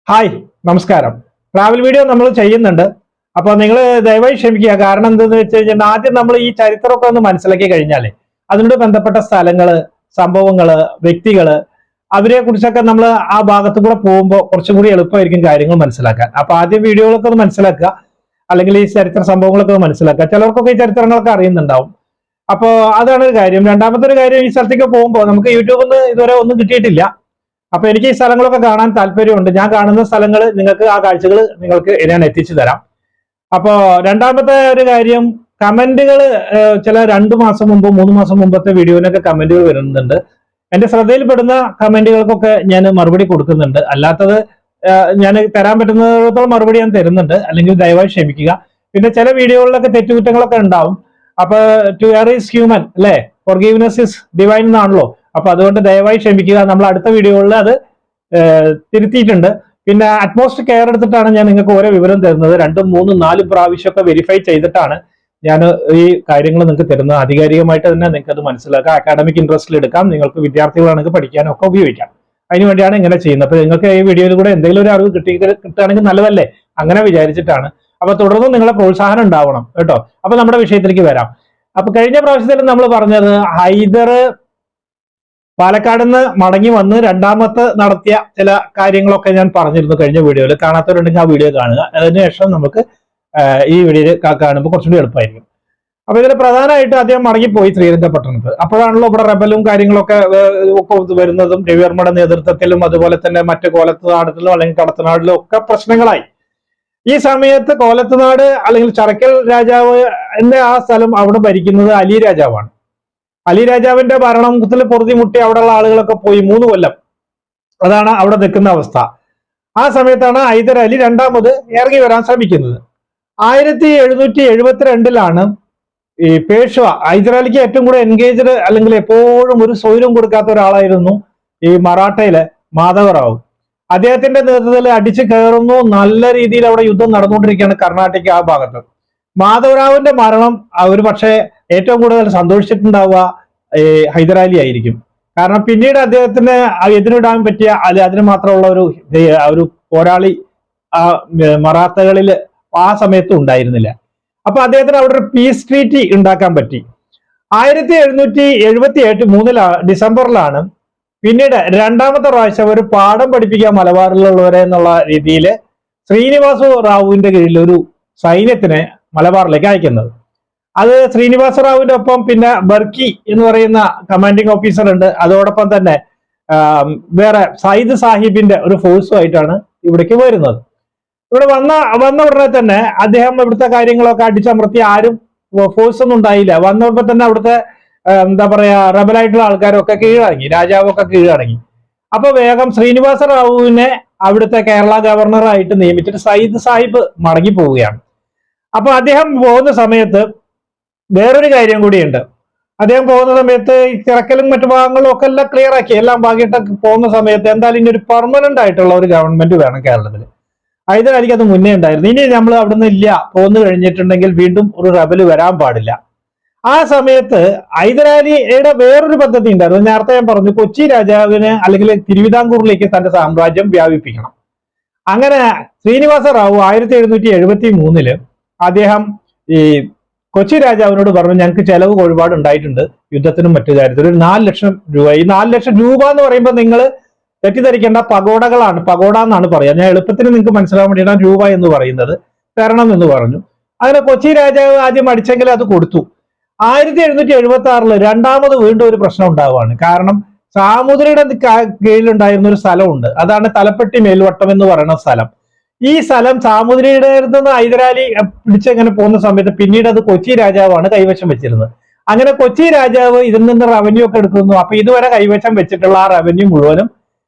Hi, നമസ്കാരം. Travel video നമ്മൾ ചെയ്യുന്നുണ്ട്. അപ്പൊ നിങ്ങൾ ദയവായി ക്ഷമിക്കുക. കാരണം എന്താണെന്ന് വെച്ച് കഴിഞ്ഞാൽ ആദ്യം നമ്മൾ ഈ ചരിത്രമൊക്കെ ഒന്ന് മനസ്സിലാക്കി കഴിഞ്ഞാലേ അതിനോട് ബന്ധപ്പെട്ട സ്ഥലങ്ങള്, സംഭവങ്ങള്, വ്യക്തികള്, അവരെ കുറിച്ചൊക്കെ നമ്മൾ ആ ഭാഗത്തു കൂടെ പോകുമ്പോൾ കുറച്ചും കൂടി എളുപ്പമായിരിക്കും കാര്യങ്ങൾ മനസ്സിലാക്കാൻ. അപ്പൊ ആദ്യം വീഡിയോകളൊക്കെ ഒന്ന് മനസ്സിലാക്കുക, അല്ലെങ്കിൽ ഈ ചരിത്ര സംഭവങ്ങളൊക്കെ ഒന്ന് മനസ്സിലാക്കുക. ചിലർക്കൊക്കെ ഈ ചരിത്രങ്ങളൊക്കെ അറിയുന്നുണ്ടാവും. അപ്പോ അതാണ് ഒരു കാര്യം. രണ്ടാമത്തെ ഒരു കാര്യം, ഈ സ്ഥലത്തേക്ക് പോകുമ്പോൾ നമുക്ക് യൂട്യൂബിൽ നിന്ന് ഇതുവരെ ഒന്നും കിട്ടിയിട്ടില്ല. അപ്പൊ എനിക്ക് ഈ സ്ഥലങ്ങളൊക്കെ കാണാൻ താല്പര്യമുണ്ട്. ഞാൻ കാണുന്ന സ്ഥലങ്ങൾ നിങ്ങൾക്ക് ആ കാഴ്ചകൾ നിങ്ങൾക്ക് ഞാൻ എത്തിച്ചു തരാം. അപ്പോ രണ്ടാമത്തെ ഒരു കാര്യം, കമന്റുകൾ ചില 2 മാസം മുമ്പ് 3 മാസം മുമ്പത്തെ വീഡിയോയിലൊക്കെ കമന്റുകൾ വരുന്നുണ്ട്. എന്റെ ശ്രദ്ധയിൽപ്പെടുന്ന കമന്റുകൾക്കൊക്കെ ഞാൻ മറുപടി കൊടുക്കുന്നുണ്ട്. അല്ലാത്തത് ഞാൻ തരാൻ പറ്റുന്നിടത്തോളം മറുപടി ഞാൻ തരുന്നുണ്ട്. അല്ലെങ്കിൽ ദയവായി ക്ഷമിക്കുക. പിന്നെ ചില വീഡിയോകളിലൊക്കെ തെറ്റുകുറ്റങ്ങളൊക്കെ ഉണ്ടാവും. അപ്പൊ ടു എയർ ഈസ് ഹ്യൂമൻ അല്ലെ, ഫോർഗീവ്നെസ് ഇസ് ഡിവൈൻ എന്നാണല്ലോ. അപ്പൊ അതുകൊണ്ട് ദയവായി ക്ഷമിക്കുക. നമ്മൾ അടുത്ത വീഡിയോകളിൽ അത് തിരുത്തിയിട്ടുണ്ട്. പിന്നെ അറ്റ്മോസ്റ്റ് കെയർ എടുത്തിട്ടാണ് ഞാൻ നിങ്ങൾക്ക് ഓരോ വിവരം തരുന്നത്. 2, 3, 4 പ്രാവശ്യമൊക്കെ വെരിഫൈ ചെയ്തിട്ടാണ് ഞാൻ ഈ കാര്യങ്ങൾ നിങ്ങൾക്ക് തരുന്നത്. ആധികാരികമായിട്ട് തന്നെ നിങ്ങൾക്ക് അത് മനസ്സിലാക്കാം. അക്കാഡമിക് ഇൻട്രസ്റ്റിൽ എടുക്കാം. നിങ്ങൾക്ക് വിദ്യാർത്ഥികളാണെങ്കിൽ പഠിക്കാനും ഒക്കെ ഉപയോഗിക്കാം. അതിനുവേണ്ടിയാണ് ഇങ്ങനെ ചെയ്യുന്നത്. അപ്പൊ നിങ്ങൾക്ക് ഈ വീഡിയോയിൽ കൂടെ എന്തെങ്കിലും ഒരു അറിവ് കിട്ടുകയാണെങ്കിൽ നല്ലതല്ലേ, അങ്ങനെ വിചാരിച്ചിട്ടാണ്. അപ്പൊ തുടർന്ന് നിങ്ങളെ പ്രോത്സാഹനം ഉണ്ടാവണം കേട്ടോ. അപ്പൊ നമ്മുടെ വിഷയത്തിലേക്ക് വരാം. അപ്പൊ കഴിഞ്ഞ പ്രാവശ്യത്തിൽ നമ്മൾ പറഞ്ഞത് ഹൈദർ പാലക്കാട് നിന്ന് മടങ്ങി വന്ന് രണ്ടാമത്തെ നടത്തിയ ചില കാര്യങ്ങളൊക്കെ ഞാൻ പറഞ്ഞിരുന്നു കഴിഞ്ഞ വീഡിയോയിൽ. കാണാത്തവരുണ്ടെങ്കിൽ ആ വീഡിയോ കാണുക. അതിനുശേഷം നമുക്ക് ഈ വീഡിയോ കാണുമ്പോൾ കുറച്ചുകൂടി എളുപ്പമായിരിക്കും. അപ്പൊ ഇതിൽ പ്രധാനമായിട്ട് അദ്ദേഹം മടങ്ങിപ്പോയി ശ്രീരംഗപട്ടണത്ത്. അപ്പോഴാണല്ലോ ഇവിടെ റെബലും കാര്യങ്ങളൊക്കെ വരുന്നതും. രവിവർമ്മയുടെ നേതൃത്വത്തിലും അതുപോലെ തന്നെ മറ്റ് കോലത്തുനാടിലും അല്ലെങ്കിൽ കടത്തനാടിലും ഒക്കെ പ്രശ്നങ്ങളായി. ഈ സമയത്ത് കോലത്തുനാട് അല്ലെങ്കിൽ ചറക്കൽ രാജാവ് ആ സ്ഥലം അവിടെ ഭരിക്കുന്നത് അലി രാജാവാണ്. അലി രാജാവിന്റെ ഭരണത്തിൽ പൊറുതിമുട്ടി അവിടെയുള്ള ആളുകളൊക്കെ പോയി 3 കൊല്ലം. അതാണ് അവിടെ നിൽക്കുന്ന അവസ്ഥ. ആ സമയത്താണ് ഹൈദർ അലി രണ്ടാമത് ഇറങ്ങി വരാൻ ശ്രമിക്കുന്നത്. 1772 ഈ പേഷ്വ ഹൈദർ അലിക്ക് ഏറ്റവും കൂടുതൽ എൻഗേജ്ഡ് അല്ലെങ്കിൽ എപ്പോഴും ഒരു സ്വൈര്യം കൊടുക്കാത്ത ഒരാളായിരുന്നു ഈ മറാഠയിലെ മാധവറാവു. അദ്ദേഹത്തിന്റെ നേതൃത്വത്തിൽ അടിച്ചു കയറുന്നു. നല്ല രീതിയിൽ അവിടെ യുദ്ധം നടന്നുകൊണ്ടിരിക്കുകയാണ് കർണാടക ആ ഭാഗത്ത്. മാധവറാവുവിന്റെ മരണം ഒരു പക്ഷേ ഏറ്റവും കൂടുതൽ സന്തോഷിച്ചിട്ടുണ്ടാവുക ഹൈദരാലി ആയിരിക്കും. കാരണം പിന്നീട് അദ്ദേഹത്തിന് എതിരിടാൻ പറ്റിയ അതിന് മാത്രമുള്ള ഒരു പോരാളി മറാത്തകളിൽ ആ സമയത്ത് ഉണ്ടായിരുന്നില്ല. അപ്പൊ അദ്ദേഹത്തിന് അവിടെ ഒരു പീസ് ട്രീറ്റി ഉണ്ടാക്കാൻ പറ്റി. 1778 ഡിസംബറിലാണ് പിന്നീട് രണ്ടാമത്തെ പ്രാവശ്യം ഒരു പാഠം പഠിപ്പിക്കാൻ മലബാറിലുള്ളവരെ എന്നുള്ള രീതിയിൽ ശ്രീനിവാസ റാവുവിന്റെ കീഴിൽ ഒരു സൈന്യത്തിനെ മലബാറിലേക്ക് അയക്കുന്നത്. അത് ശ്രീനിവാസ റാവുവിന്റെ ഒപ്പം പിന്നെ ബർക്കി എന്ന് പറയുന്ന കമാൻഡിംഗ് ഓഫീസർ ഉണ്ട്. അതോടൊപ്പം തന്നെ വേറെ സയ്യിദ് സാഹിബിന്റെ ഒരു ഫോഴ്സുമായിട്ടാണ് ഇവിടേക്ക് വരുന്നത്. ഇവിടെ വന്ന ഉടനെ തന്നെ അദ്ദേഹം ഇവിടുത്തെ കാര്യങ്ങളൊക്കെ അടിച്ചമർത്തി. ആരും ഫോഴ്സ് ഒന്നും ഉണ്ടായില്ല. വന്നപ്പോൾ തന്നെ അവിടുത്തെ എന്താ പറയാ റബലായിട്ടുള്ള ആൾക്കാരൊക്കെ കീഴടങ്ങി, രാജാവൊക്കെ കീഴടങ്ങി. അപ്പൊ വേഗം ശ്രീനിവാസ റാവുവിനെ അവിടുത്തെ കേരള ഗവർണറായിട്ട് നിയമിച്ചിട്ട് സയ്യിദ് സാഹിബ് മടങ്ങി പോവുകയാണ്. അപ്പൊ അദ്ദേഹം പോകുന്ന സമയത്ത് വേറൊരു കാര്യം കൂടിയുണ്ട്. അദ്ദേഹം പോകുന്ന സമയത്ത് ഈ ചിറക്കലും മറ്റു ഭാഗങ്ങളും ഒക്കെ എല്ലാം ക്ലിയർ ആക്കി എല്ലാം ഭാഗിട്ടൊക്കെ പോകുന്ന സമയത്ത് എന്തായാലും ഇനി ഒരു പെർമനന്റ് ആയിട്ടുള്ള ഒരു ഗവൺമെന്റ് വേണം കേരളത്തിൽ. ഹൈദർ അലിക്ക് അത് മുന്നേ ഉണ്ടായിരുന്നു. ഇനി നമ്മൾ അവിടെ നിന്ന് ഇല്ല, പോന്നു കഴിഞ്ഞിട്ടുണ്ടെങ്കിൽ വീണ്ടും ഒരു റബല് വരാൻ പാടില്ല. ആ സമയത്ത് ഹൈദരാലിയുടെ വേറൊരു പദ്ധതി ഉണ്ടായിരുന്നു. നേരത്തെ ഞാൻ പറഞ്ഞു, കൊച്ചി രാജാവിന് അല്ലെങ്കിൽ തിരുവിതാംകൂറിലേക്ക് തന്റെ സാമ്രാജ്യം വ്യാപിപ്പിക്കണം. അങ്ങനെ ശ്രീനിവാസ റാവു 1773 അദ്ദേഹം ഈ കൊച്ചി രാജാവിനോട് പറഞ്ഞു, ഞങ്ങൾക്ക് ചെലവ് ഒരുപാട് ഉണ്ടായിട്ടുണ്ട് യുദ്ധത്തിനും മറ്റു കാര്യത്തിലും. ഒരു 4 ലക്ഷം രൂപ. ഈ 4 ലക്ഷം രൂപ എന്ന് പറയുമ്പോൾ നിങ്ങൾ തെറ്റിദ്ധരിക്കേണ്ട, പഗോഡകളാണ്. പഗോഡ എന്നാണ് പറയുക. ഞാൻ എളുപ്പത്തിന് നിങ്ങൾക്ക് മനസ്സിലാവാൻ വേണ്ടിയിട്ടാണ് രൂപ എന്ന് പറയുന്നത്. തരണം എന്ന് പറഞ്ഞു. അങ്ങനെ കൊച്ചി രാജാവ് ആദ്യം അടിച്ചെങ്കിൽ അത് കൊടുത്തു. 1776 രണ്ടാമത് വീണ്ടും ഒരു പ്രശ്നം ഉണ്ടാവുകയാണ്. കാരണം സാമുദ്രിയുടെ കീഴിലുണ്ടായിരുന്ന ഒരു സ്ഥലമുണ്ട്. അതാണ് തലപ്പെട്ടി മേൽവട്ടം എന്ന് പറയുന്ന സ്ഥലം. ഈ സ്ഥലം സാമുദ്രിയുടെ നിന്ന് ഹൈദരാലി പിടിച്ചെങ്ങനെ പോകുന്ന സമയത്ത് പിന്നീട് അത് കൊച്ചി രാജാവാണ് കൈവശം വെച്ചിരുന്നത്. അങ്ങനെ കൊച്ചി രാജാവ് ഇതിൽ നിന്ന് റവന്യൂ ഒക്കെ എടുക്കുന്നു. അപ്പൊ ഇതുവരെ കൈവശം വെച്ചിട്ടുള്ള ആ റവന്യൂ മുഴുവനും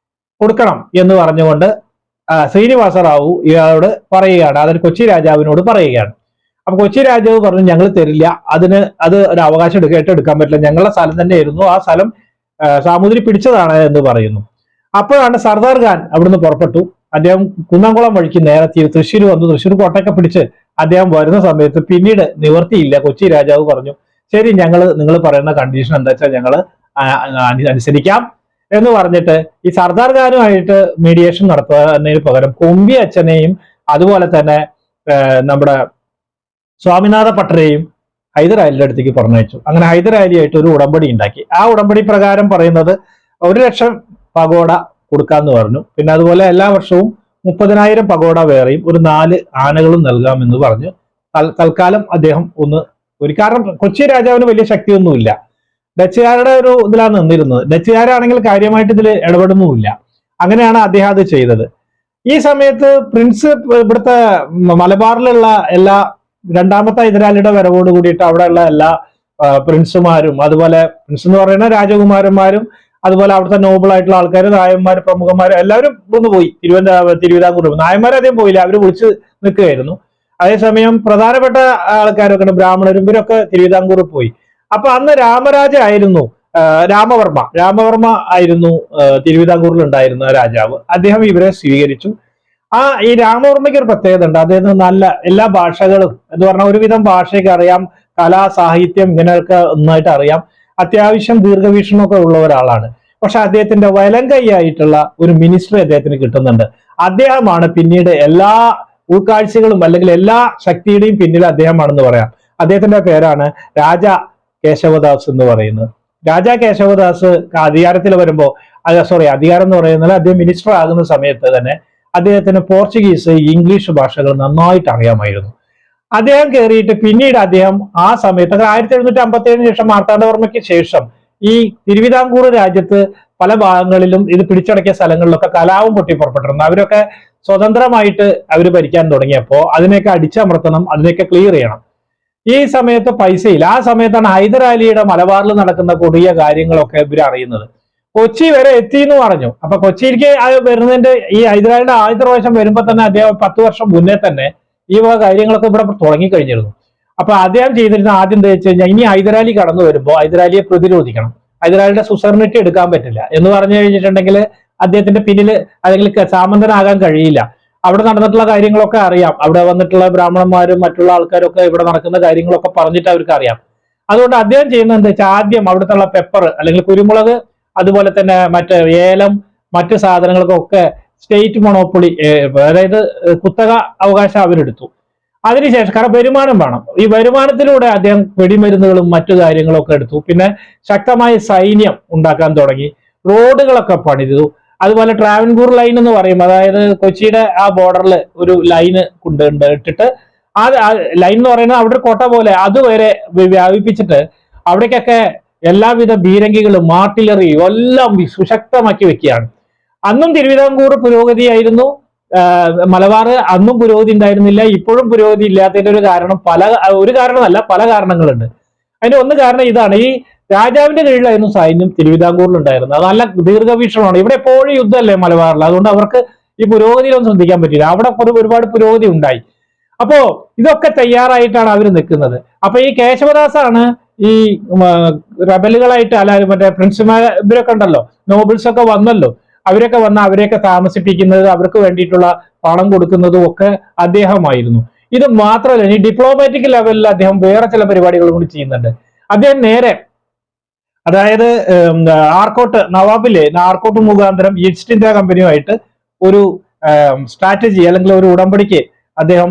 കൊടുക്കണം എന്ന് പറഞ്ഞുകൊണ്ട് ശ്രീനിവാസ റാവു ഇയാളോട് പറയുകയാണ്, അതിന് കൊച്ചി രാജാവിനോട് പറയുകയാണ്. അപ്പൊ കൊച്ചി രാജാവ് പറഞ്ഞു, ഞങ്ങൾ തരില്ല, അത് ഒരു അവകാശം എടുക്കാൻ പറ്റില്ല, ഞങ്ങളുടെ സ്ഥലം തന്നെയായിരുന്നു, ആ സ്ഥലം സാമുദ്രി പിടിച്ചതാണ് എന്ന് പറയുന്നു. അപ്പോഴാണ് സർദാർ ഖാൻ അവിടുന്ന് പുറപ്പെട്ടു. അദ്ദേഹം കുന്നംകുളം വഴിക്ക് നേരെ തൃശ്ശൂർ വന്നു. തൃശ്ശൂർ കോട്ടയൊക്കെ പിടിച്ച് അദ്ദേഹം വരുന്ന സമയത്ത് പിന്നീട് നിവർത്തിയില്ല. കൊച്ചി രാജാവ് പറഞ്ഞു, ശരി, നിങ്ങൾ പറയുന്ന കണ്ടീഷൻ എന്താ വെച്ചാൽ ഞങ്ങൾ അനുസരിക്കാം. എന്ന് പറഞ്ഞിട്ട് ഈ സർദാർ ഖാനുമായിട്ട് മീഡിയേഷൻ നടത്തുന്നതിന് പകരം കൊമ്പി അച്ഛനെയും അതുപോലെ തന്നെ നമ്മുടെ സ്വാമിനാഥ പട്ടരെയും ഹൈദരാലിയുടെ അടുത്തേക്ക് പറഞ്ഞയച്ചു. അങ്ങനെ ഹൈദരാലിയായിട്ട് ഒരു ഉടമ്പടി ഉണ്ടാക്കി. ആ ഉടമ്പടി പ്രകാരം പറയുന്നത് 1,00,000 പഗോഡ കൊടുക്കാന്ന് പറഞ്ഞു. പിന്നെ അതുപോലെ എല്ലാ വർഷവും 30,000 പഗോഡ വേറെയും ഒരു 4 ആനകളും നൽകാമെന്ന് പറഞ്ഞു. തൽക്കാലം അദ്ദേഹം ഒരു കാരണം കൊച്ചി രാജാവിന് വലിയ ശക്തിയൊന്നുമില്ല, ഡച്ചുകാരുടെ ഒരു ഇതിലാണ് നിന്നിരുന്നത്. ഡച്ചുകാരാണെങ്കിൽ കാര്യമായിട്ട് ഇതിൽ ഇടപെടുന്നുമില്ല. അങ്ങനെയാണ് അദ്ദേഹം അത് ചെയ്തത്. ഈ സമയത്ത് പ്രിൻസ് ഇവിടുത്തെ മലബാറിലുള്ള എല്ലാ രണ്ടാമത്തെ ഹൈദരാലിയുടെ വരവോട് കൂടിയിട്ട് അവിടെയുള്ള എല്ലാ പ്രിൻസുമാരും അതുപോലെ പ്രിൻസ് എന്ന് പറയുന്ന രാജകുമാരന്മാരും അതുപോലെ അവിടുത്തെ നോബിൾ ആയിട്ടുള്ള ആൾക്കാർ, നായന്മാർ, പ്രമുഖന്മാർ എല്ലാവരും ഒന്ന് പോയി തിരുവിതാംകൂർ. നായന്മാർ അധികം പോയില്ല, അവർ വിളിച്ച് നിൽക്കുകയായിരുന്നു. അതേസമയം പ്രധാനപ്പെട്ട ആൾക്കാരൊക്കെ ബ്രാഹ്മണരും ഇവരൊക്കെ തിരുവിതാംകൂർ പോയി. അപ്പൊ അന്ന് രാമരാജ ആയിരുന്നു രാമവർമ്മ ആയിരുന്നു തിരുവിതാംകൂറിൽ ഉണ്ടായിരുന്ന രാജാവ്. അദ്ദേഹം ഇവരെ സ്വീകരിച്ചു. ഈ രാമവർമ്മയ്ക്ക് ഒരു പ്രത്യേകത ഉണ്ട്. അദ്ദേഹത്തിന് നല്ല എല്ലാ ഭാഷകളും എന്ന് പറഞ്ഞാൽ ഒരുവിധം ഭാഷയൊക്കെ അറിയാം, കലാ സാഹിത്യം ഇങ്ങനെയൊക്കെ ഒന്നായിട്ട് അറിയാം, അത്യാവശ്യം ദീർഘവീക്ഷണമൊക്കെ ഉള്ള ഒരാളാണ്. പക്ഷെ അദ്ദേഹത്തിന്റെ വലം കൈയായിട്ടുള്ള ഒരു മിനിസ്റ്റർ അദ്ദേഹത്തിന് കിട്ടുന്നുണ്ട്. അദ്ദേഹമാണ് പിന്നീട് എല്ലാ ഉൾക്കാഴ്ചകളും അല്ലെങ്കിൽ എല്ലാ ശക്തിയുടെയും പിന്നിൽ അദ്ദേഹമാണെന്ന് പറയാം. അദ്ദേഹത്തിന്റെ പേരാണ് രാജാ കേശവദാസ് എന്ന് പറയുന്നത്. രാജാ കേശവദാസ് അധികാരത്തിൽ വരുമ്പോൾ അധികാരം എന്ന് പറയുന്നത് അദ്ദേഹം മിനിസ്റ്റർ ആകുന്ന സമയത്ത് തന്നെ അദ്ദേഹത്തിന് പോർച്ചുഗീസ്, ഇംഗ്ലീഷ് ഭാഷകൾ നന്നായിട്ട് അറിയാമായിരുന്നു. അദ്ദേഹം കയറിയിട്ട് പിന്നീട് അദ്ദേഹം ആ സമയത്ത് 1757 ശേഷം മാർത്താണ്ഡവർമ്മയ്ക്ക് ശേഷം ഈ തിരുവിതാംകൂർ രാജ്യത്ത് പല ഭാഗങ്ങളിലും ഇത് പിടിച്ചടക്കിയ സ്ഥലങ്ങളിലൊക്കെ കലാപം പൊട്ടിപ്പുറപ്പെട്ടിരുന്നു. അവരൊക്കെ സ്വതന്ത്രമായിട്ട് അവർ ഭരിക്കാൻ തുടങ്ങിയപ്പോൾ അതിനെയൊക്കെ അടിച്ചമർത്തണം, അതിനെയൊക്കെ ക്ലിയർ ചെയ്യണം. ഈ സമയത്ത് പൈസയില്ല. ആ സമയത്താണ് ഹൈദരാലിയുടെ മലബാറിൽ നടക്കുന്ന കൊടിയ കാര്യങ്ങളൊക്കെ ഇവർ അറിയുന്നത്. കൊച്ചി വരെ എത്തി എന്ന് പറഞ്ഞു. അപ്പൊ കൊച്ചിയിലേക്ക് വരുന്നതിന്റെ ഈ ഹൈദരാലിയുടെ ആദ്യത്തെ പ്രാവശ്യം വരുമ്പോൾ തന്നെ അദ്ദേഹം 10 വർഷം മുന്നേ തന്നെ ഈ വക കാര്യങ്ങളൊക്കെ ഇവിടെ തുടങ്ങിക്കഴിഞ്ഞിരുന്നു. അപ്പൊ അദ്ദേഹം ചെയ്തിരുന്ന ആദ്യം എന്താ വെച്ച് കഴിഞ്ഞാൽ ഇനി ഹൈദരാലി കടന്നു വരുമ്പോൾ ഹൈദരാലിയെ പ്രതിരോധിക്കണം, ഹൈദരാലിയുടെ സുസർണിറ്റി എടുക്കാൻ പറ്റില്ല എന്ന് പറഞ്ഞു കഴിഞ്ഞിട്ടുണ്ടെങ്കിൽ അദ്ദേഹത്തിന്റെ പിന്നിൽ അല്ലെങ്കിൽ സാമന്തനാകാൻ കഴിയില്ല. അവിടെ നടന്നിട്ടുള്ള കാര്യങ്ങളൊക്കെ അറിയാം, അവിടെ വന്നിട്ടുള്ള ബ്രാഹ്മണന്മാരും മറ്റുള്ള ആൾക്കാരൊക്കെ ഇവിടെ നടക്കുന്ന കാര്യങ്ങളൊക്കെ പറഞ്ഞിട്ട് അവർക്ക് അറിയാം. അതുകൊണ്ട് അദ്ദേഹം ചെയ്യുന്നത് എന്താ വെച്ചാൽ ആദ്യം അവിടുത്തെ പെപ്പർ അല്ലെങ്കിൽ കുരുമുളക്, അതുപോലെ തന്നെ മറ്റ് ഏലം, മറ്റ് സാധനങ്ങൾക്കൊക്കെ സ്റ്റേറ്റ് മൊണോപ്പൊളി, അതായത് കുത്തക അവകാശം അവരെടുത്തു. അതിനുശേഷം കാരണം വരുമാനം വേണം, ഈ വരുമാനത്തിലൂടെ അദ്ദേഹം വെടിമരുന്നുകളും മറ്റു കാര്യങ്ങളൊക്കെ എടുത്തു. പിന്നെ ശക്തമായ സൈന്യം ഉണ്ടാക്കാൻ തുടങ്ങി, റോഡുകളൊക്കെ പണിതു. അതുപോലെ ട്രാവൻകൂർ ലൈൻ എന്ന് പറയും, അതായത് കൊച്ചിയുടെ ആ ബോർഡറിൽ ഒരു ലൈന് ഇട്ടിട്ട് ആ ലൈൻ എന്ന് പറയുന്നത് അവിടെ കോട്ട പോലെ അതുവരെ വ്യാപിപ്പിച്ചിട്ട് അവിടേക്കൊക്കെ എല്ലാവിധ ബീരങ്കികളും ആർട്ടിലറിയും എല്ലാം സുശക്തമാക്കി വെക്കുകയാണ്. അന്നും തിരുവിതാംകൂർ പുരോഗതിയായിരുന്നു, മലബാർ അന്നും പുരോഗതി ഉണ്ടായിരുന്നില്ല. ഇപ്പോഴും പുരോഗതി ഇല്ലാത്തതിന്റെ ഒരു കാരണമല്ല, പല കാരണങ്ങളുണ്ട്. അതിന്റെ ഒന്ന് കാരണം ഇതാണ്, ഈ രാജാവിന്റെ കീഴിലായിരുന്നു സൈന്യം തിരുവിതാംകൂറിൽ ഉണ്ടായിരുന്നത്. അത് നല്ല ദീർഘവീക്ഷണമാണ്. ഇവിടെ എപ്പോഴും യുദ്ധമല്ലേ മലബാറിൽ, അതുകൊണ്ട് അവർക്ക് ഈ പുരോഗതിയിലൊന്നും ശ്രദ്ധിക്കാൻ പറ്റില്ല. അവിടെ ഒരുപാട് പുരോഗതി ഉണ്ടായി. അപ്പോ ഇതൊക്കെ തയ്യാറായിട്ടാണ് അവർ നിൽക്കുന്നത്. അപ്പൊ ഈ കേശവദാസാണ് ഈ റബലുകളായിട്ട് അല്ലാതെ മറ്റേ പ്രിൻസുമാർ ഇവരൊക്കെ ഉണ്ടല്ലോ, നോബിൾസ് ഒക്കെ വന്നല്ലോ, അവരെയൊക്കെ താമസിപ്പിക്കുന്നത്, അവർക്ക് വേണ്ടിയിട്ടുള്ള പണം കൊടുക്കുന്നതും ഒക്കെ അദ്ദേഹമായിരുന്നു. ഇത് മാത്രമല്ല, ഈ ഡിപ്ലോമാറ്റിക് ലെവലിൽ അദ്ദേഹം വേറെ ചില പരിപാടികൾ കൂടി ചെയ്യുന്നുണ്ട്. അദ്ദേഹം നേരെ അതായത് നവാബിലെ ആർക്കോട്ട് മുഖാന്തരം ഈസ്റ്റ് ഇന്ത്യ കമ്പനിയുമായിട്ട് ഒരു സ്ട്രാറ്റജി അല്ലെങ്കിൽ ഒരു ഉടമ്പടിക്ക് അദ്ദേഹം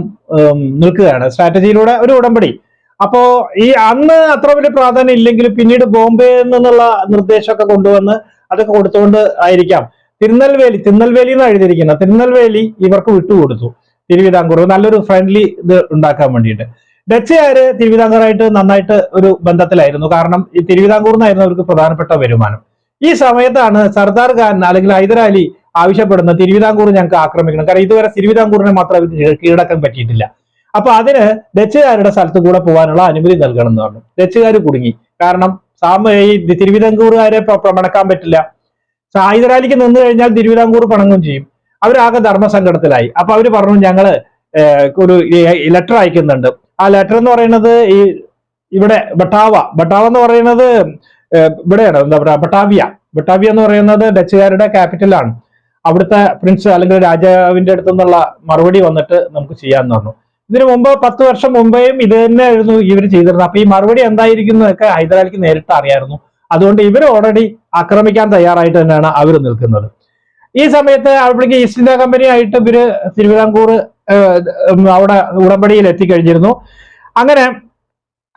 നിൽക്കുകയാണ്. സ്ട്രാറ്റജിയിലൂടെ ഒരു ഉടമ്പടി. അപ്പോ ഈ അന്ന് അത്ര വലിയ പ്രാധാന്യം ഇല്ലെങ്കിലും പിന്നീട് ബോംബെയിൽ നിന്നുള്ള നിർദ്ദേശമൊക്കെ കൊണ്ടുവന്ന് അതൊക്കെ കൊടുത്തുകൊണ്ട് ആയിരിക്കാം തിരുനെൽവേലി എന്ന് എഴുതിയിരിക്കുന്ന തിരുനെൽവേലി ഇവർക്ക് വിട്ടുകൊടുത്തു. തിരുവിതാംകൂർ നല്ലൊരു ഫ്രണ്ട്ലി ഇത് ഉണ്ടാക്കാൻ വേണ്ടിയിട്ട്. ഡച്ചുകാര് തിരുവിതാംകൂറായിട്ട് നന്നായിട്ട് ഒരു ബന്ധത്തിലായിരുന്നു. കാരണം ഈ തിരുവിതാംകൂറിൽ നിന്നായിരുന്നു അവർക്ക് പ്രധാനപ്പെട്ട വരുമാനം. ഈ സമയത്താണ് സർദാർ ഖാൻ അല്ലെങ്കിൽ ഹൈദരാലി ആവശ്യപ്പെടുന്ന തിരുവിതാംകൂർ ഞങ്ങൾക്ക് ആക്രമിക്കണം. കാരണം ഇതുവരെ തിരുവിതാംകൂറിനെ മാത്രം അവർക്ക് കീഴടക്കാൻ പറ്റിയിട്ടില്ല. അപ്പൊ അതിന് ഡച്ചുകാരുടെ സ്ഥലത്ത് കൂടെ പോകാനുള്ള അനുമതി നൽകണം എന്ന് പറഞ്ഞു. ഡച്ചുകാർ കുടുങ്ങി. കാരണം ഈ തിരുവിതാംകൂറുകാരെ പണക്കാൻ പറ്റില്ല. ഹൈദരാലിക്ക് നിന്ന് കഴിഞ്ഞാൽ തിരുവിതാംകൂർ പണങ്ങും ചെയ്യും. അവരാകെ ധർമ്മസങ്കടത്തിലായി. അപ്പൊ അവര് പറഞ്ഞു ഞങ്ങള് ഒരു ലെറ്റർ അയക്കുന്നുണ്ട്. ആ ലെറ്റർ എന്ന് പറയുന്നത് ഇവിടെ ബട്ടാവ എന്ന് പറയുന്നത് ഇവിടെയാണ്, എന്താ പറയാ, ബട്ടാവിയ എന്ന് പറയുന്നത് ഡച്ചുകാരുടെ ക്യാപിറ്റലാണ്. അവിടുത്തെ പ്രിൻസ് അല്ലെങ്കിൽ രാജാവിന്റെ അടുത്തു നിന്നുള്ള മറുപടി വന്നിട്ട് നമുക്ക് ചെയ്യാമെന്ന് പറഞ്ഞു. ഇതിനു മുമ്പ് 10 വർഷം മുമ്പേയും ഇത് തന്നെയായിരുന്നു ഇവർ ചെയ്തിരുന്നത്. അപ്പൊ ഈ മറുപടി എന്തായിരിക്കുന്നതൊക്കെ ഹൈദരാലിക്ക് നേരിട്ട് അറിയായിരുന്നു. അതുകൊണ്ട് ഇവർ ഓൾറെഡി ആക്രമിക്കാൻ തയ്യാറായിട്ട് തന്നെയാണ് അവർ നിൽക്കുന്നത്. ഈ സമയത്ത് അവിടേക്ക് ഈസ്റ്റ് ഇന്ത്യ കമ്പനി ആയിട്ട് ഇവര് തിരുവിതാംകൂർ അവിടെ ഉടമ്പടിയിൽ എത്തിക്കഴിഞ്ഞിരുന്നു. അങ്ങനെ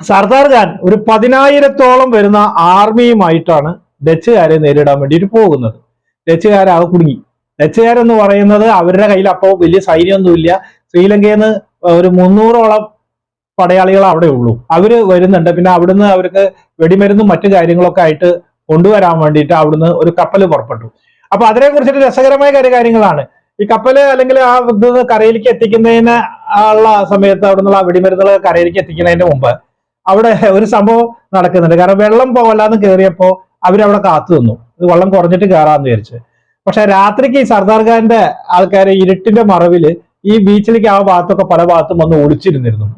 സർദാർ ഖാൻ ഒരു 10,000-ഓളം വരുന്ന ആർമിയുമായിട്ടാണ് ഡച്ചുകാരെ നേരിടാൻ വേണ്ടിയിട്ട് പോകുന്നത്. ഡച്ചുകാരാകെ കുടുങ്ങി. ഡച്ചുകാരെന്ന് പറയുന്നത് അവരുടെ കയ്യിൽ അപ്പോൾ വലിയ സൈന്യമൊന്നുമില്ല. ശ്രീലങ്കയിൽ നിന്ന് ഒരു 300-ഓളം പടയാളികൾ അവിടെ ഉള്ളൂ. അവര് വരുന്നുണ്ട്. പിന്നെ അവിടുന്ന് അവർക്ക് വെടിമരുന്നും മറ്റു കാര്യങ്ങളൊക്കെ ആയിട്ട് കൊണ്ടുവരാൻ വേണ്ടിയിട്ട് അവിടുന്ന് ഒരു കപ്പൽ പുറപ്പെട്ടു. അപ്പൊ അതിനെ കുറിച്ചിട്ട് രസകരമായ കാര്യങ്ങളാണ്. ഈ കപ്പല് അല്ലെങ്കിൽ ആ ഇത് കരയിലേക്ക് എത്തിക്കുന്നതിന് ഉള്ള സമയത്ത് അവിടെ നിന്നുള്ള വെടിമരുന്നുകൾ കരയിലേക്ക് എത്തിക്കുന്നതിന് മുമ്പ് അവിടെ ഒരു സംഭവം നടക്കുന്നുണ്ട്. കാരണം വെള്ളം പോകല്ലാന്ന് കയറിയപ്പോ അവരവിടെ കാത്തു നിന്നു. ഇത് വെള്ളം കുറഞ്ഞിട്ട് കയറാന്ന് വിചാരിച്ച്. പക്ഷെ രാത്രിക്ക് ഈ സർദാർ ഖാന്റെ ആൾക്കാർ ഇരുട്ടിന്റെ മറവില് ഈ ബീച്ചിലേക്ക് ആ ഭാഗത്തൊക്കെ പല ഭാഗത്തും വന്ന് ഒളിച്ചിരുന്നിരുന്നു.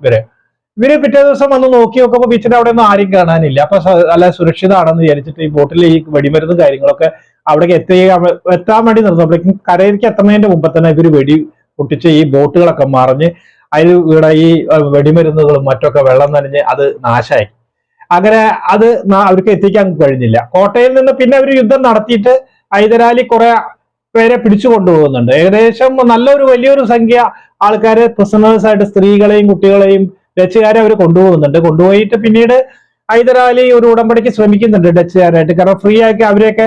ഇവര് പിറ്റേ ദിവസം വന്ന് നോക്കി നോക്കുമ്പോൾ ബീച്ചിന്റെ അവിടെ ഒന്നും ആരും കാണാനില്ല. അപ്പൊ നല്ല സുരക്ഷിതമാണെന്ന് വിചാരിച്ചിട്ട് ഈ ബോട്ടിൽ ഈ വെടിമരുന്നും കാര്യങ്ങളൊക്കെ അവിടേക്ക് എത്താൻ വേണ്ടി നിർത്തുമ്പോഴേക്കും കരയിലേക്ക് എത്തുന്നതിന്റെ മുമ്പ് തന്നെ ഇവര് വെടി പൊട്ടിച്ച് ഈ ബോട്ടുകളൊക്കെ മറിഞ്ഞ് അതിൽ ഇവിടെ ഈ വെടിമരുന്നുകളും മറ്റൊക്കെ വെള്ളം നനഞ്ഞ് അത് നാശമായി. അങ്ങനെ അത് അവർക്ക് എത്തിക്കാൻ കഴിഞ്ഞില്ല. കോട്ടയിൽ നിന്ന് പിന്നെ അവർ യുദ്ധം നടത്തിയിട്ട് ഹൈദരാലി കുറെ പേരെ പിടിച്ചു കൊണ്ടുപോകുന്നുണ്ട്. ഏകദേശം വലിയൊരു സംഖ്യ ആൾക്കാര് പ്രിസണേഴ്സ് ആയിട്ട് സ്ത്രീകളെയും കുട്ടികളെയും ഡച്ചുകാരെ അവർ കൊണ്ടുപോകുന്നുണ്ട്. കൊണ്ടുപോയിട്ട് പിന്നീട് ഹൈദരാലി ഒരു ഉടമ്പടിക്ക് ശ്രമിക്കുന്നുണ്ട് ഡച്ചുകാരായിട്ട്. കാരണം ഫ്രീ ആക്കി അവരെയൊക്കെ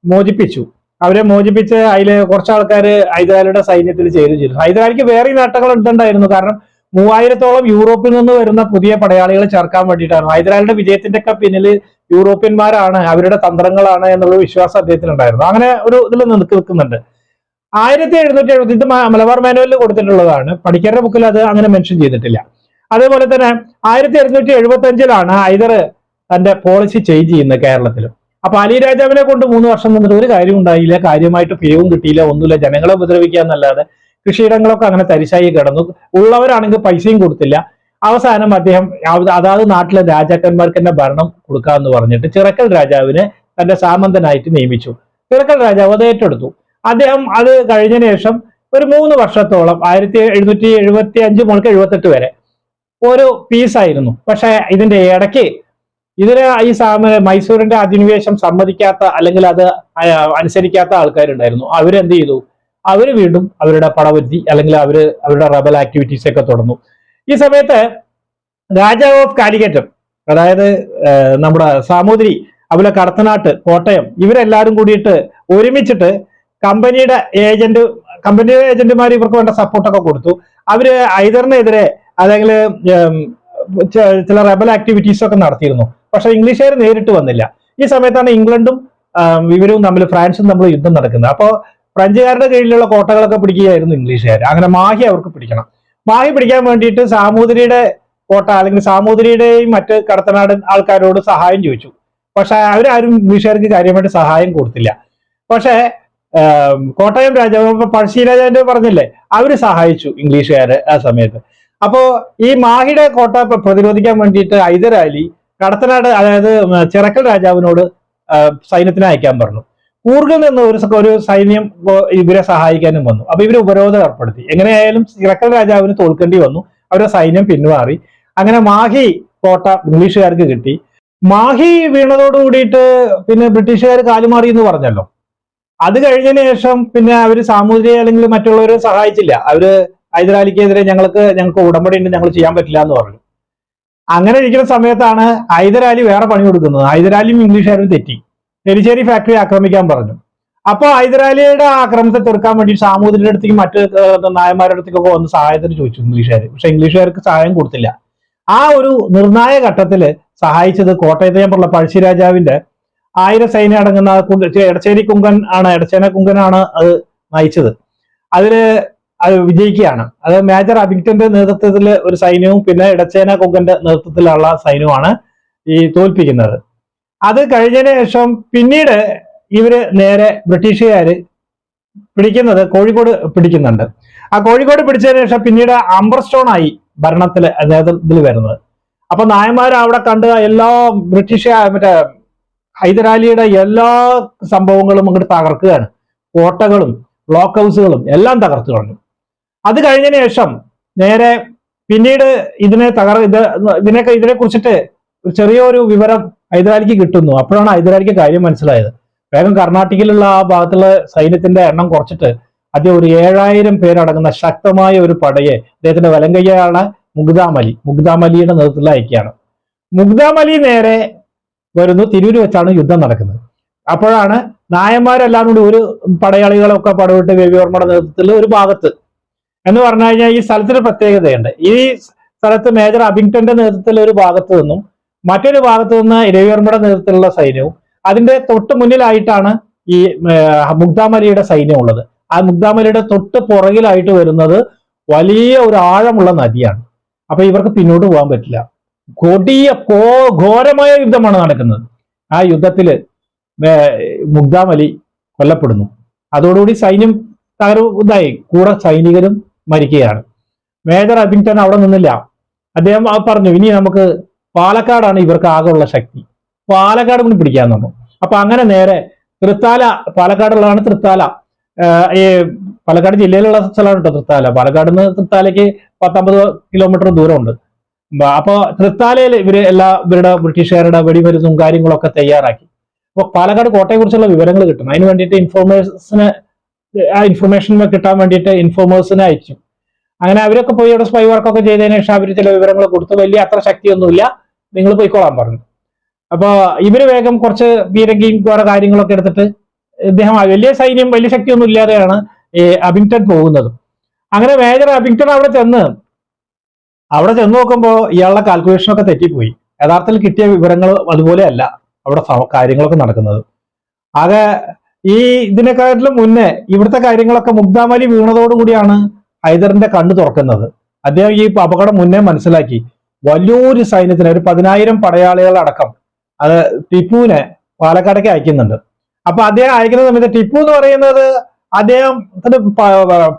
മോചിപ്പിച്ചു. അവരെ മോചിപ്പിച്ച് അതിൽ കുറച്ച് ആൾക്കാർ ഹൈദരാലിയുടെ സൈന്യത്തിൽ ചേരുകയും ചെയ്തു. ഹൈദരാലിക്ക് വേറെ നേട്ടങ്ങൾ ഉണ്ടായിരുന്നു. കാരണം 3000-ഓളം യൂറോപ്പിൽ നിന്ന് വരുന്ന പുതിയ പടയാളികളെ ചേർക്കാൻ വേണ്ടിയിട്ടാണ്. ഹൈദരാലിയുടെ വിജയത്തിന്റെ ഒക്കെ പിന്നിൽ യൂറോപ്യന്മാരാണ്, അവരുടെ തന്ത്രങ്ങളാണ് എന്നുള്ള വിശ്വാസം അദ്ദേഹത്തിനുണ്ടായിരുന്നു. അങ്ങനെ ഒരു ഇതിൽ നിൽക്കുന്നുണ്ട്. 1770 ഇത് മലബാർ മാനുവലിൽ കൊടുത്തിട്ടുള്ളതാണ്. പണിക്കരുടെ ബുക്കിൽ അത് അങ്ങനെ മെൻഷൻ ചെയ്തിട്ടില്ല. അതേപോലെ തന്നെ 1775 ഹൈദർ തന്റെ പോളിസി ചേഞ്ച് ചെയ്യുന്നത് കേരളത്തിലും. അപ്പൊ അലി രാജാവിനെ കൊണ്ട് 3 വർഷം നിന്നിട്ട് ഒരു കാര്യം ഉണ്ടായില്ല. കാര്യമായിട്ട് പേവും കിട്ടിയില്ല, ഒന്നുമില്ല. ജനങ്ങളെ ഉപദ്രവിക്കുക എന്നല്ലാതെ കൃഷിയിടങ്ങളൊക്കെ അങ്ങനെ തരിശായി കിടന്നു. ഉള്ളവരാണെങ്കിൽ പൈസയും കൊടുത്തില്ല. അവസാനം അദ്ദേഹം അതാത് നാട്ടിലെ രാജാക്കന്മാർക്ക് തന്നെ ഭരണം കൊടുക്കാമെന്ന് പറഞ്ഞിട്ട് ചിറക്കൽ രാജാവിനെ തന്റെ സാമന്തനായിട്ട് നിയമിച്ചു. ചിറക്കൽ രാജാവ് അത് ഏറ്റെടുത്തു. അദ്ദേഹം അത് കഴിഞ്ഞതിന് ശേഷം ഒരു 3 വർഷത്തോളം 1775 മുതൽ 78 വരെ ഒരു പീസായിരുന്നു. പക്ഷെ ഇതിന്റെ ഇടയ്ക്ക് ഈ മൈസൂരിന്റെ അധിനിവേശം സമ്മതിക്കാത്ത അല്ലെങ്കിൽ അത് അനുസരിക്കാത്ത ആൾക്കാരുണ്ടായിരുന്നു. അവരെന്ത് ചെയ്തു? അവര് വീണ്ടും അവരുടെ പടവരുത്തി അല്ലെങ്കിൽ അവരുടെ റബൽ ആക്ടിവിറ്റീസ് ഒക്കെ തുടർന്നു. ഈ സമയത്ത് രാജാവ് ഓഫ് കാലിക്കറ്റ്, അതായത് നമ്മുടെ സാമൂതിരി, അതുപോലെ കടത്തനാട്ട്, കോട്ടയം, ഇവരെല്ലാരും കൂടിയിട്ട് ഒരുമിച്ചിട്ട് കമ്പനിയുടെ ഏജന്റുമാർ ഇവർക്ക് വേണ്ട സപ്പോർട്ടൊക്കെ കൊടുത്തു. അവര് ഹൈദറിനെതിരെ അല്ലെങ്കിൽ ചില റബൽ ആക്ടിവിറ്റീസ് ഒക്കെ നടത്തിയിരുന്നു. പക്ഷെ ഇംഗ്ലീഷുകാർ നേരിട്ട് വന്നില്ല. ഈ സമയത്താണ് ഇംഗ്ലണ്ടും ഇവരും തമ്മിൽ, ഫ്രാൻസും തമ്മിൽ യുദ്ധം നടക്കുന്നത്. അപ്പോൾ ഫ്രഞ്ചുകാരുടെ കീഴിലുള്ള കോട്ടകളൊക്കെ പിടിക്കുകയായിരുന്നു ഇംഗ്ലീഷുകാർ. അങ്ങനെ മാഹി അവർക്ക് പിടിക്കണം. മാഹി പിടിക്കാൻ വേണ്ടിയിട്ട് സാമൂതിരിയുടെ കോട്ട അല്ലെങ്കിൽ സാമൂതിരിയുടെയും മറ്റ് കടത്തനാടൻ ആൾക്കാരോട് സഹായം ചോദിച്ചു. പക്ഷെ അവരാരും ഇംഗ്ലീഷുകാർക്ക് കാര്യമായിട്ട് സഹായം കൊടുത്തില്ല. പക്ഷെ കോട്ടയം രാജാവ് പഴശ്ശി രാജാവിന്റെ പറഞ്ഞില്ലേ, അവര് സഹായിച്ചു ഇംഗ്ലീഷുകാരെ ആ സമയത്ത്. അപ്പോ ഈ മാഹിയുടെ കോട്ട പ്രതിരോധിക്കാൻ വേണ്ടിയിട്ട് ഹൈദരാലി കടത്തനാട്, അതായത് ചിറക്കൽ രാജാവിനോട് സൈന്യത്തിനെ അയക്കാൻ പറഞ്ഞു. കൂർഗിൽ നിന്ന് ഒരു സൈന്യം ഇവരെ സഹായിക്കാനും വന്നു. അപ്പൊ ഇവര് ഉപരോധം ഏർപ്പെടുത്തി. എങ്ങനെയായാലും ചിറക്കൽ രാജാവിന് തോൽക്കേണ്ടി വന്നു. അവരുടെ സൈന്യം പിന്മാറി. അങ്ങനെ മാഹി കോട്ട ഇംഗ്ലീഷുകാർക്ക് കിട്ടി. മാഹി വീണതോട് കൂടിയിട്ട് പിന്നെ ബ്രിട്ടീഷുകാർ കാലുമാറി എന്ന് പറഞ്ഞല്ലോ. അത് കഴിഞ്ഞതിന് ശേഷം പിന്നെ അവര് സാമൂതിരിയെ അല്ലെങ്കിൽ മറ്റുള്ളവരെ സഹായിച്ചില്ല. അവര് ഹൈദരാലിക്കെതിരെ ഞങ്ങൾക്ക് ഉടമ്പടി ഉണ്ട്, ഞങ്ങൾ ചെയ്യാൻ പറ്റില്ല എന്ന് പറഞ്ഞു. അങ്ങനെ ഇരിക്കുന്ന സമയത്താണ് ഹൈദരാലി വേറെ പണി കൊടുക്കുന്നത്. ഹൈദരാലിയും ഇംഗ്ലീഷുകാരും തെറ്റി എലിശ്ശേരി ഫാക്ടറി ആക്രമിക്കാൻ പറഞ്ഞു. അപ്പൊ ഹൈദരാലിയുടെ ആക്രമണത്തെ തീർക്കാൻ വേണ്ടി സാമൂതിരിയുടെ അടുത്തേക്ക് മറ്റ് നായന്മാരുടെ അടുത്തേക്കൊക്കെ വന്ന് സഹായത്തിന് ചോദിച്ചു ഇംഗ്ലീഷുകാർ. പക്ഷെ ഇംഗ്ലീഷുകാർക്ക് സഹായം കൊടുത്തില്ല. ആ ഒരു നിർണായക ഘട്ടത്തില് സഹായിച്ചത് കോട്ടയത്തെ ഞാൻ പറഞ്ഞ പഴശ്ശി രാജാവിന്റെ 1000 സൈന്യം അടങ്ങുന്ന എടച്ചേന കുങ്കനാണ് അത് നയിച്ചത്. അത് വിജയിക്കുകയാണ്. അത് മേജർ അബിങ്ടന്റെ നേതൃത്വത്തിൽ ഒരു സൈന്യവും പിന്നെ ഇടച്ചേന കുങ്കന്റെ നേതൃത്വത്തിലുള്ള സൈന്യവുമാണ് ഈ തോൽപ്പിക്കുന്നത്. അത് കഴിഞ്ഞതിന് ശേഷം പിന്നീട് ഇവര് നേരെ ബ്രിട്ടീഷുകാര് പിടിക്കുന്നത് കോഴിക്കോട് പിടിക്കുന്നുണ്ട്. ആ കോഴിക്കോട് പിടിച്ചതിന് ശേഷം പിന്നീട് അംബർസ്റ്റോൺ ആയി ഭരണത്തില് നേതൃത്വത്തിൽ വരുന്നത്. അപ്പൊ നായന്മാർ അവിടെ കണ്ട് എല്ലാ മറ്റേ ഹൈദരാലിയുടെ എല്ലാ സംഭവങ്ങളും അങ്ങോട്ട് തകർക്കുകയാണ്. കോട്ടകളും ബ്ലോക്ക് ഹൗസുകളും എല്ലാം തകർത്തു കളഞ്ഞു. അത് കഴിഞ്ഞതിന് ശേഷം നേരെ പിന്നീട് ഇതിനെ കുറിച്ചിട്ട് ഒരു ചെറിയൊരു വിവരം ഹൈദരാലിക്ക് കിട്ടുന്നു. അപ്പോഴാണ് ഹൈദരാലിക്ക് കാര്യം മനസ്സിലായത്. വേഗം കർണാടകയിലുള്ള ആ ഭാഗത്തുള്ള സൈന്യത്തിന്റെ എണ്ണം കുറച്ചിട്ട് അദ്ദേഹം ഒരു 7000 പേരടങ്ങുന്ന ശക്തമായ ഒരു പടയെ, അദ്ദേഹത്തിന്റെ വലങ്കയ്യാണ് മുഗ്ദാം അലിയുടെ നേതൃത്വത്തിൽ അയക്കുകയാണ്. മുഗ്ദാം അലി നേരെ വരുന്നു. തിരൂര് വെച്ചാണ് യുദ്ധം നടക്കുന്നത്. അപ്പോഴാണ് നായന്മാരെല്ലാം കൂടി ഒരു പടയാളികളൊക്കെ പടവിട്ട് രവിവർമ്മയുടെ നേതൃത്വത്തിൽ ഒരു ഭാഗത്ത് എന്ന് പറഞ്ഞു കഴിഞ്ഞാൽ ഈ സ്ഥലത്തിന് പ്രത്യേകതയുണ്ട്. ഈ സ്ഥലത്ത് മേജർ അബിങ്ടന്റെ നേതൃത്വത്തിൽ ഒരു ഭാഗത്ത് നിന്നും മറ്റൊരു ഭാഗത്ത് നിന്ന് രവിവർമ്മയുടെ നേതൃത്വത്തിലുള്ള സൈന്യവും, അതിന്റെ തൊട്ട് മുന്നിലായിട്ടാണ് ഈ മുഗ്ദാം അലിയുടെ സൈന്യം ഉള്ളത്. ആ മുഗ്ദാം അലിയുടെ തൊട്ട് പുറകിലായിട്ട് വരുന്നത് വലിയ ഒരു ആഴമുള്ള നദിയാണ്. അപ്പൊ ഇവർക്ക് പിന്നോട്ട് പോകാൻ പറ്റില്ല. ഘോരമായ യുദ്ധമാണ് നടക്കുന്നത്. ആ യുദ്ധത്തില് മുഗ്ദാം അലി കൊല്ലപ്പെടുന്നു. അതോടുകൂടി സൈന്യം ഇതായി, കൂടെ സൈനികരും മരിക്കുകയാണ്. മേജർ അബിങ്ടൺ അവിടെ നിന്നില്ല. അദ്ദേഹം പറഞ്ഞു, ഇനി നമുക്ക് പാലക്കാടാണ് ഇവർക്ക് ആകെയുള്ള ശക്തി, പാലക്കാട് കൂടി പിടിക്കാന്ന് പറഞ്ഞു. അപ്പൊ അങ്ങനെ നേരെ തൃത്താല, പാലക്കാടുള്ളതാണ് തൃത്താല, ഈ പാലക്കാട് ജില്ലയിലുള്ള സ്ഥലമാണ് കേട്ടോ തൃത്താല. പാലക്കാട് നിന്ന് തൃത്താലയ്ക്ക് 19 കിലോമീറ്റർ ദൂരമുണ്ട്. അപ്പൊ തൃത്താലയിൽ ഇവരുടെ ബ്രിട്ടീഷുകാരുടെ വെടിമരുന്നും കാര്യങ്ങളൊക്കെ തയ്യാറാക്കി. അപ്പൊ പാലക്കാട് കോട്ടയെ കുറിച്ചുള്ള വിവരങ്ങൾ കിട്ടണം. അതിന് വേണ്ടിയിട്ട് ഇൻഫർമേഷൻ കിട്ടാൻ വേണ്ടിയിട്ട് ഇൻഫോമേഴ്സിനെ അയച്ചു. അങ്ങനെ അവരൊക്കെ പോയി അവിടെ സ്പൈ വർക്കൊക്കെ ചെയ്തതിനു ശേഷം അവർ ചില വിവരങ്ങൾ കൊടുത്തു. വലിയ അത്ര ശക്തിയൊന്നുമില്ല, നിങ്ങൾ പോയിക്കോളാൻ പറഞ്ഞു. അപ്പൊ ഇവര് വേഗം കുറച്ച് പീരങ്കിയും കുറെ കാര്യങ്ങളൊക്കെ എടുത്തിട്ട് ഇദ്ദേഹം വലിയ സൈന്യം, വലിയ ശക്തിയൊന്നും ഇല്ലാതെയാണ് ഈ അബിങ്ടൺ പോകുന്നത്. അങ്ങനെ മേജർ അബിങ്ടൺ അവിടെ ചെന്ന് നോക്കുമ്പോൾ ഇയാളുടെ കാൽക്കുലേഷനൊക്കെ തെറ്റിപ്പോയി. യഥാർത്ഥത്തിൽ കിട്ടിയ വിവരങ്ങൾ അതുപോലെ അല്ല അവിടെ കാര്യങ്ങളൊക്കെ നടക്കുന്നത്. ആകെ ഈ ഇതിനെക്കാട്ടിലും മുന്നേ ഇവിടുത്തെ കാര്യങ്ങളൊക്കെ മുഗ്ദാം അലി വീണതോടുകൂടിയാണ് ഹൈദറിന്റെ കണ്ണ് തുറക്കുന്നത്. അദ്ദേഹം ഈ അപകടം മുന്നേ മനസ്സിലാക്കി വലിയൊരു സൈന്യത്തിന്, ഒരു 10,000 പടയാളികളടക്കം അത് ടിപ്പുവിനെ പാലക്കാടേക്ക് അയക്കുന്നുണ്ട്. അപ്പൊ അദ്ദേഹം അയക്കുന്ന സമയത്ത് ടിപ്പു എന്ന് പറയുന്നത് അദ്ദേഹം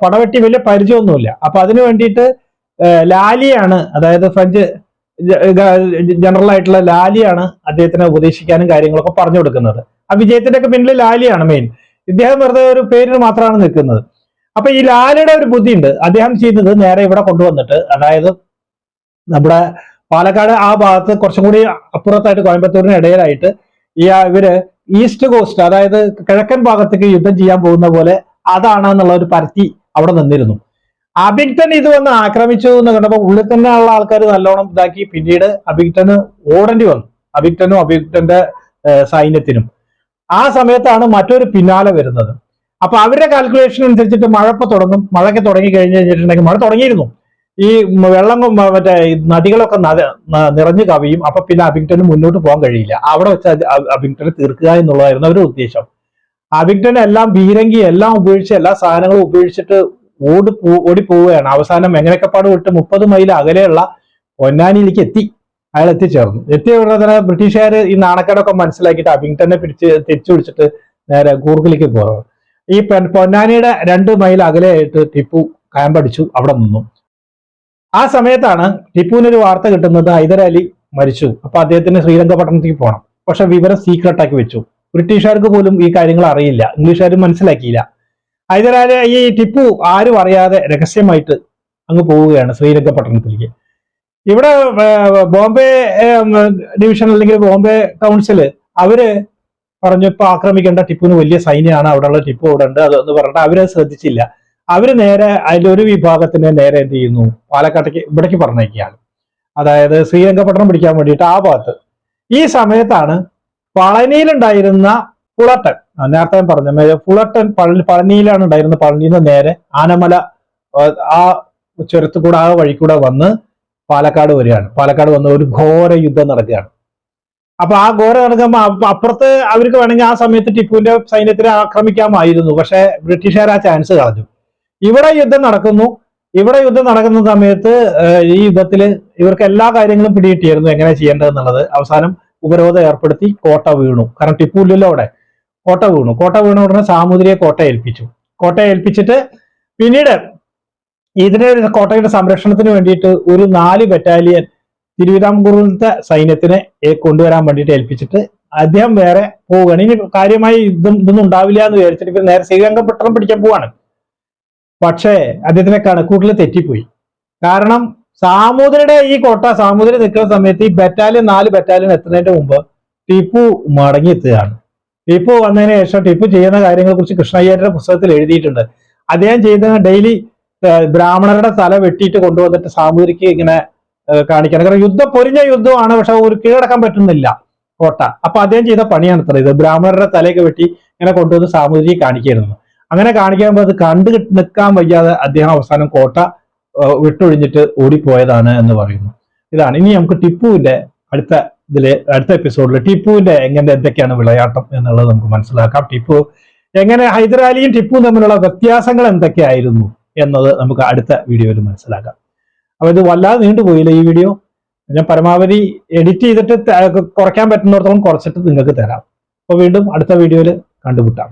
പടവെട്ടി വലിയ പരിചയമൊന്നുമില്ല. അപ്പൊ അതിനു വേണ്ടിയിട്ട് ലാലിയാണ്, അതായത് ഫ്രഞ്ച് ജനറൽ ആയിട്ടുള്ള ലാലിയാണ് അദ്ദേഹത്തിനെ ഉപദേശിക്കാനും കാര്യങ്ങളൊക്കെ പറഞ്ഞു കൊടുക്കുന്നത്. ആ വിജയത്തിന്റെ ഒക്കെ പിന്നിൽ ലാലിയാണ് മെയിൻ. ഇദ്ദേഹം വെറുതെ ഒരു പേരിന് മാത്രമാണ് നിൽക്കുന്നത്. അപ്പൊ ഈ ലാലിയുടെ ഒരു ബുദ്ധിയുണ്ട്. അദ്ദേഹം ചെയ്യുന്നത് നേരെ ഇവിടെ കൊണ്ടുവന്നിട്ട്, അതായത് നമ്മുടെ പാലക്കാട് ആ ഭാഗത്ത് കുറച്ചും കൂടി അപ്പുറത്തായിട്ട് കോയമ്പത്തൂരിന് ഇടയിലായിട്ട് ഇവര് ഈസ്റ്റ് കോസ്റ്റ്, അതായത് കിഴക്കൻ ഭാഗത്തേക്ക് യുദ്ധം ചെയ്യാൻ പോകുന്ന പോലെ അതാണെന്നുള്ള ഒരു പരത്തി അവിടെ നിന്നിരുന്നു. അബിങ്ടൺ ഇത് വന്ന് ആക്രമിച്ചു എന്ന് കണ്ടപ്പോൾ ഉള്ളിൽ തന്നെ ഉള്ള ആൾക്കാർ നല്ലോണം ഇതാക്കി. പിന്നീട് അബിങ്ടണ് ഓടേണ്ടി വന്നു, അബിങ്ടനും അബിങ്ടന്റെ സൈന്യത്തിനും. ആ സമയത്താണ് മറ്റൊരു പിന്നാലെ വരുന്നത്. അപ്പൊ അവരുടെ കാൽക്കുലേഷൻ അനുസരിച്ചിട്ട് മഴയ്ക്ക് തുടങ്ങി കഴിഞ്ഞിട്ടുണ്ടെങ്കിൽ, മഴ തുടങ്ങിയിരുന്നു, ഈ വെള്ളം മറ്റേ നദികളൊക്കെ നിറഞ്ഞു കവിയും. അപ്പൊ പിന്നെ അബിങ്ടന് മുന്നോട്ട് പോകാൻ കഴിയില്ല. അവിടെ വെച്ച് അബിങ്ടനെ തീർക്കുക എന്നുള്ളതായിരുന്നു അവരുടെ ഉദ്ദേശം. അബിങ്ടൺ എല്ലാം ബീരങ്കി എല്ലാം ഉപയോഗിച്ച്, എല്ലാ സാധനങ്ങളും ഉപയോഗിച്ചിട്ട് ഓടിപ്പോവുകയാണ്. അവസാനം എങ്ങനെയൊക്കെപ്പാട് വിട്ട് 30 മൈൽ അകലെയുള്ള പൊന്നാനിയിലേക്ക് അയാൾ എത്തിച്ചേർന്നു. എത്തിയ ഉടനെ തന്നെ ബ്രിട്ടീഷുകാർ ഈ നാണക്കേടൊക്കെ മനസ്സിലാക്കിയിട്ട് അബിങ്ടനെ തിരിച്ചു പിടിച്ചിട്ട് നേരെ കൂർഗിലേക്ക് പോകും. ഈ പൊന്നാനിയുടെ 2 മൈൽ അകലെയായിട്ട് ടിപ്പു ക്യാമ്പടിച്ചു, അവിടെ നിന്നു. ആ സമയത്താണ് ടിപ്പുവിനൊരു വാർത്ത കിട്ടുന്നത്, ഹൈദരാലി മരിച്ചു. അപ്പൊ അദ്ദേഹത്തിന് ശ്രീരംഗപട്ടണത്തേക്ക് പോകണം. പക്ഷെ വിവരം സീക്രട്ട് ആക്കി വെച്ചു. ബ്രിട്ടീഷുകാർക്ക് പോലും ഈ കാര്യങ്ങൾ അറിയില്ല, ഇംഗ്ലീഷുകാരും മനസ്സിലാക്കിയില്ല. ഹൈദരാലി ഈ ടിപ്പു ആരും അറിയാതെ രഹസ്യമായിട്ട് അങ്ങ് പോവുകയാണ് ശ്രീരംഗപട്ടണത്തിലേക്ക്. ഇവിടെ ബോംബെ ഡിവിഷൻ അല്ലെങ്കിൽ ബോംബെ കൗൺസില് അവര് പറഞ്ഞു, ഇപ്പൊ ആക്രമിക്കേണ്ട, ടിപ്പുവിന് വലിയ സൈന്യമാണ്, അവിടെയുള്ള ടിപ്പു അവിടെ ഉണ്ട്, അതെന്ന് പറഞ്ഞിട്ട് അവരത് ശ്രദ്ധിച്ചില്ല. അവര് നേരെ അതിലൊരു വിഭാഗത്തിന് നേരെ എന്ത് ചെയ്യുന്നു, പാലക്കാട്ടേക്ക് ഇവിടേക്ക് പറഞ്ഞേക്കുകയാണ്. അതായത് ശ്രീരംഗപട്ടണം പിടിക്കാൻ വേണ്ടിയിട്ട് ആ ഭാഗത്ത്. ഈ സമയത്താണ് പളനിയിലുണ്ടായിരുന്ന ഫുളട്ടൻ, നേരത്തെ പറഞ്ഞ ഫുളട്ടൻ പളനിയിലാണ് ഉണ്ടായിരുന്നത്. പളനിയിൽ നിന്ന് നേരെ ആനമല ആ ചുരത്ത് കൂടെ ആ വഴി കൂടെ വന്ന് പാലക്കാട് വരികയാണ്. പാലക്കാട് വന്ന് ഒരു ഘോര യുദ്ധം നടക്കുകയാണ്. അപ്പൊ ആ ഘോര നടക്കുമ്പോൾ അപ്പുറത്ത് അവർക്ക് വേണമെങ്കിൽ ആ സമയത്ത് ടിപ്പുവിന്റെ സൈന്യത്തിനെ ആക്രമിക്കാമായിരുന്നു. പക്ഷെ ബ്രിട്ടീഷുകാർ ആ ചാൻസ് കളഞ്ഞു. ഇവിടെ യുദ്ധം നടക്കുന്ന സമയത്ത് ഈ യുദ്ധത്തിൽ ഇവർക്ക് എല്ലാ കാര്യങ്ങളും പിടികിട്ടിയായിരുന്നു എങ്ങനെ ചെയ്യേണ്ടതെന്നുള്ളത്. അവസാനം ഉപരോധം ഏർപ്പെടുത്തി കോട്ട വീണു. കാരണം ടിപ്പു ഇല്ലല്ലോ അവിടെ. കോട്ട വീണ ഉടനെ സാമൂതിരിയെ കോട്ട ഏൽപ്പിച്ചിട്ട് പിന്നീട് ഇതിന്റെ കോട്ടയുടെ സംരക്ഷണത്തിന് വേണ്ടിയിട്ട് ഒരു 4 ബറ്റാലിയൻ തിരുവിതാംകൂറിലത്തെ സൈന്യത്തിനെ കൊണ്ടുവരാൻ വേണ്ടിയിട്ട് ഏൽപ്പിച്ചിട്ട് അദ്ദേഹം വേറെ പോവുകയാണ്. ഇനി കാര്യമായി ഇതൊന്നും ഉണ്ടാവില്ല എന്ന് വിചാരിച്ചിട്ട് ഇപ്പൊ നേരെ ശ്രീരംഗപട്ടണം പിടിക്കാൻ പോവാണ്. പക്ഷേ അദ്ദേഹത്തിനെ കണക്കൂട്ടിൽ തെറ്റിപ്പോയി. കാരണം സാമൂതിരിയുടെ ഈ കോട്ട സാമൂതിരി നിൽക്കുന്ന സമയത്ത് ഈ ബറ്റാലിയൻ 4 ബറ്റാലിയൻ എത്തുന്നതിന് മുമ്പ് ടിപ്പു മടങ്ങിയെത്തുകയാണ്. ടിപ്പു വന്നതിന് ശേഷം ടിപ്പു ചെയ്യുന്ന കാര്യങ്ങളെ കുറിച്ച് കൃഷ്ണയ്യരുടെ പുസ്തകത്തിൽ എഴുതിയിട്ടുണ്ട്. അദ്ദേഹം ചെയ്ത ഡെയിലി ബ്രാഹ്മണരുടെ തല വെട്ടിയിട്ട് കൊണ്ടുവന്നിട്ട് സാമൂതിരിക്ക് ഇങ്ങനെ കാണിക്കണം. കാരണം പൊരിഞ്ഞ യുദ്ധമാണ്, പക്ഷെ ഒരു കീഴടക്കാൻ പറ്റുന്നില്ല കോട്ട. അപ്പൊ അദ്ദേഹം ചെയ്ത പണിയാണ് ഇത്ര ഇത്, ബ്രാഹ്മണരുടെ തലയൊക്കെ വെട്ടി ഇങ്ങനെ കൊണ്ടുവന്ന് സാമൂതിരിയെ കാണിക്കായിരുന്നു. അങ്ങനെ കാണിക്കുമ്പോൾ അത് കണ്ടു നിൽക്കാൻ വയ്യാതെ അദ്ദേഹം അവസാനം കോട്ട വിട്ടൊഴിഞ്ഞിട്ട് ഓടിപ്പോയതാണ് എന്ന് പറയുന്നു. ഇതാണ്. ഇനി നമുക്ക് ടിപ്പുവിന്റെ അടുത്ത എപ്പിസോഡിൽ ടിപ്പുവിന്റെ എന്തൊക്കെയാണ് വിളയാട്ടം എന്നുള്ളത് നമുക്ക് മനസ്സിലാക്കാം. ടിപ്പു എങ്ങനെ ഹൈദരാലിയും ടിപ്പുവും തമ്മിലുള്ള വ്യത്യാസങ്ങൾ എന്തൊക്കെയായിരുന്നു എന്നത് നമുക്ക് അടുത്ത വീഡിയോയിൽ മനസ്സിലാക്കാം. അപ്പൊ ഇത് വല്ലാതെ നീണ്ടുപോയില്ല ഈ വീഡിയോ. ഞാൻ പരമാവധി എഡിറ്റ് ചെയ്തിട്ട് കുറയ്ക്കാൻ പറ്റുന്നിടത്തോളം കുറച്ചിട്ട് നിങ്ങൾക്ക് തരാം. അപ്പൊ വീണ്ടും അടുത്ത വീഡിയോയിൽ കണ്ടുമുട്ടാം.